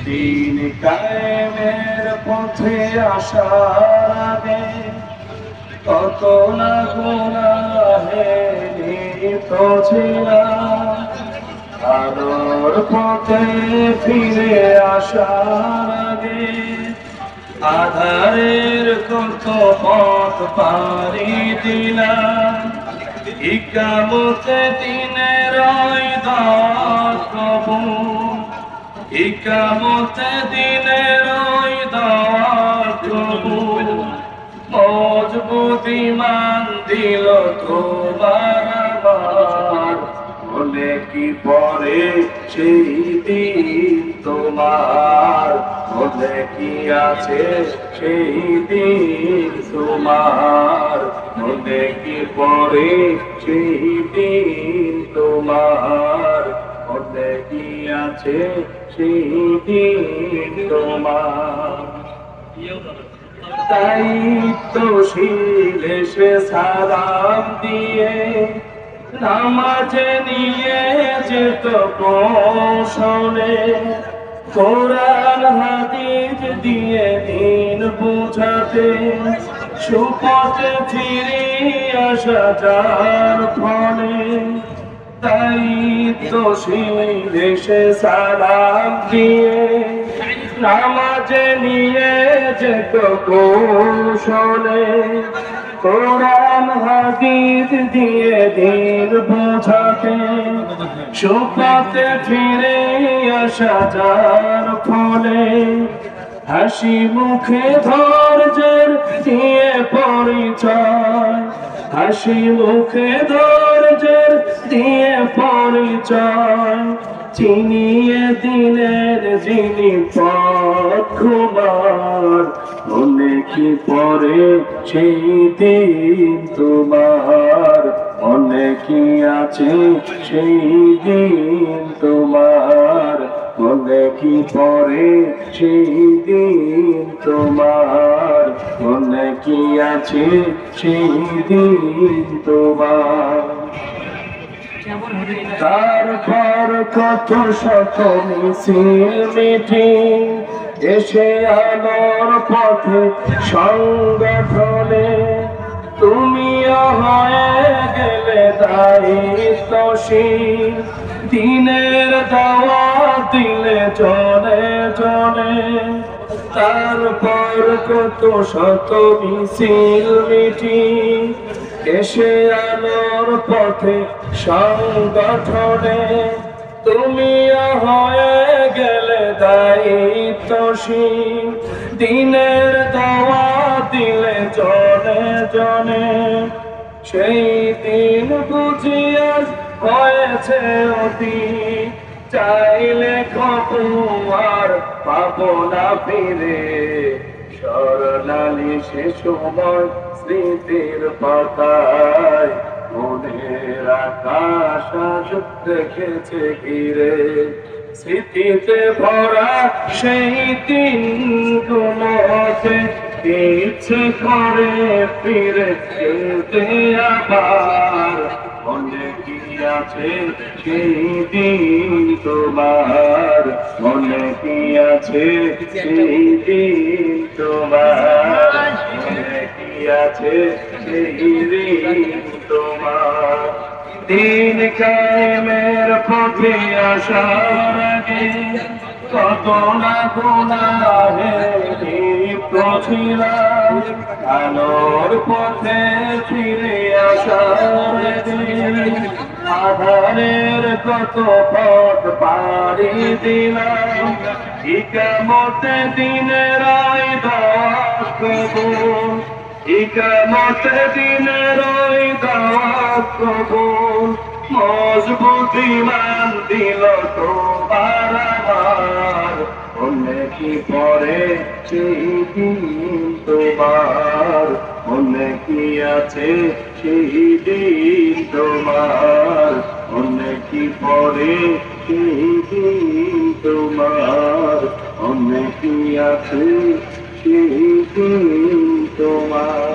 দিন কায়েমের পথে আসার আগে কত না গুনাহে লিপ্ত ছিলাম। আলোর পথে ফিরে আসার আগে আধারের কত পথ পাড়ি দিলাম। ইকামতে দিনের দাওয়াত কবুল, ইকামতে দিনের দাওয়াত কবুল। মজবুত ঈমান দিল তোমার আমার, বলে কি পরে সেই দিন তোমার, বলে কি আছে সেই দিন তোমার, বলে কি পরে সেই দিন তোমার, বলে কি আছে সেই দিন তোমার। দায়িত্বশীল এসে সালাম দিয়ে নামাজে নিয়ে যেত কৌশলে, কোরআন হাদিস দিয়ে দিন বুঝাতে সুপথে ফিরে আসা যার ফলে। দায়িত্বশীল এসে সালাম দিয়ে নামাজে নিয়ে যেত কৌশলে, কোরআন হাদিস দিয়ে দিন বোঝাতে সুপথে ফিরে আসা যার ফলে। হাসি মুখে ধৈর্যের দিয়ে পরিচয়, হাসি মুখে ধৈর্যের দিয়ে পরিচয়, চিনিয়ে দিলেন যিনি পথ খুমার, মনে কি পরে সেই দিন তোমার, মনে কি আছে সেই দিন তোমার, মনে কি পরে সেই দিন তোমার, মনে কি আছে সেই দিন তোমার। তারপর কত শত মিছিল মিটিং এসে আলোর পথে সংগঠনে, তুমিও হয়ে গেলে দায়িত্বশীল, দিনের দাওয়াত দিলে জনে জনে। তারপর কত শত মিছিল মিটিং এসে আলোর পথে সংগঠনে, তুমিও হয়ে গেলে দায়িত্বশীল, দিনের দাওয়াত দিলে জনে জনে। সেই দিন বুঝিয়া হয়েছে অতি, চাইলে খবর পাবো না ফিরে, স্বর্ণালী সে সময় স্মৃতির পাতায়, মনের আকাশ আজ দেখেছে ঘিরে। স্মৃতিতে ভরা সেই দিনগুলোতে ইচ্ছে করে ফিরে যেতে আবার, মনে কি আছে সেই দিন তোমার, মনে কি আছে সেই দিন তোমার, মনে কি আছে সেই দিন তোমার। দিন কায়েমের পথে আসার আগে কত না গুনাহে লিপ্ত ছিলাম, আলোর পথে ফিরে আসার আগে আধারের কত পথ পাড়ি দিলাম। ইকামতে দিনের দাওয়াত কবুল, ইকামতে দিনের দাওয়াত কবুল। মজবুত ঈমান দিল তোমার আমার, মনে কি পরে সেই দিন তোমার, মনে কি আছে সেই দিন তোমার, মনে কি পরে সেই দিন তোমার, মনে কি আছে সেই দিন তোমার।